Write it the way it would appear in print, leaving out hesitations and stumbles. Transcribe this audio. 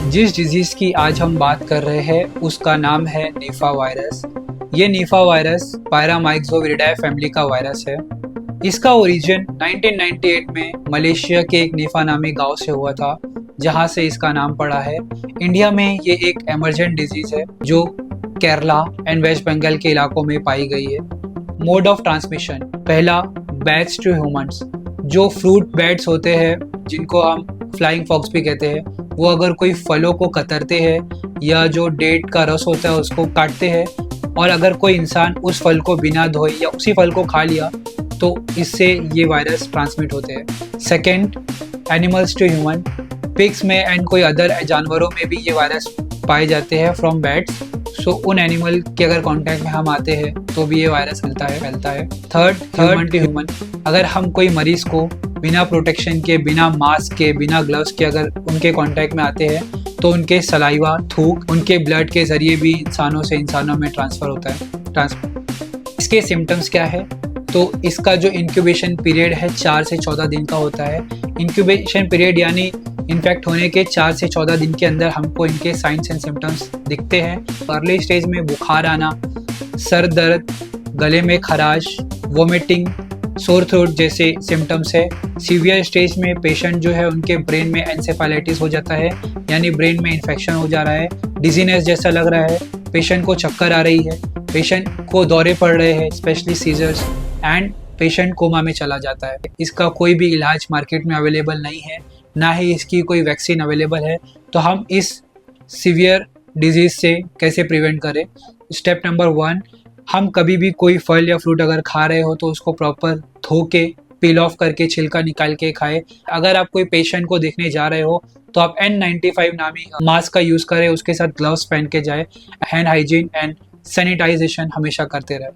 जिस डिजीज़ की आज हम बात कर रहे हैं उसका नाम है निफा वायरस। ये निफा वायरस पायरामाइक्सोविरिडाई फैमिली का वायरस है। इसका ओरिजिन 1998 में मलेशिया के एक निफा नामी गांव से हुआ था, जहां से इसका नाम पड़ा है। इंडिया में ये एक एमरजेंट डिजीज़ है जो केरला एंड वेस्ट बंगाल के इलाकों में पाई गई है। मोड ऑफ ट्रांसमिशन, पहला बैट्स टू ह्यूमंस। जो फ्रूट बैट्स होते हैं जिनको हम फ्लाइंग फॉक्स भी कहते हैं, वो अगर कोई फलों को कतरते हैं या जो डेट का रस होता है उसको काटते हैं और अगर कोई इंसान उस फल को बिना धोए या उसी फल को खा लिया तो इससे ये वायरस ट्रांसमिट होते हैं। Second, animals to human. Pigs में एंड कोई अदर जानवरों में भी ये वायरस पाए जाते हैं फ्रॉम बैट्स। सो उन एनिमल के अगर कांटेक्ट में हम आते हैं तो भी ये वायरस फैलता है। Third, human to human. अगर हम कोई मरीज को बिना प्रोटेक्शन के, बिना मास्क के, बिना ग्लव्स के अगर उनके कांटेक्ट में आते हैं तो उनके सलाइवा, थूक, उनके ब्लड के जरिए भी इंसानों से इंसानों में ट्रांसफ़र होता है। इसके सिम्टम्स क्या है? तो इसका जो इंक्यूबेशन पीरियड है 4 से 14 दिन का होता है। इंक्यूबेशन पीरियड यानी इन्फेक्ट होने के 4 से 14 दिन के अंदर हमको इनके साइंस एंड सिम्टम्स दिखते हैं। अर्ली स्टेज में बुखार आना, सर दर्द, गले में खराश, वोमिटिंग, सोर थ्रोट जैसे सिम्टम्स है। सीवियर स्टेज में पेशेंट जो है उनके ब्रेन में एंसेफेलाइटिस हो जाता है, यानी ब्रेन में इन्फेक्शन हो जा रहा है। डिजीनेस जैसा लग रहा है, पेशेंट को चक्कर आ रही है, पेशेंट को दौरे पड़ रहे हैं specially seizures, and patient coma में चला जाता है। इसका कोई भी इलाज मार्केट में अवेलेबल नहीं है, ना ही इसकी कोई वैक्सीन अवेलेबल है। तो हम इस सीवियर डिजीज़ से कैसे प्रिवेंट करें? स्टेप नंबर 1, हम कभी भी कोई फल या फ्रूट अगर खा रहे हो तो उसको प्रॉपर धो के, पील ऑफ करके, छिलका निकाल के खाएं। अगर आप कोई पेशेंट को देखने जा रहे हो तो आप N95 नामी मास्क का यूज़ करें, उसके साथ ग्लव्स पहन के जाए। हैंड हाइजीन एंड सैनिटाइजेशन हमेशा करते रहें।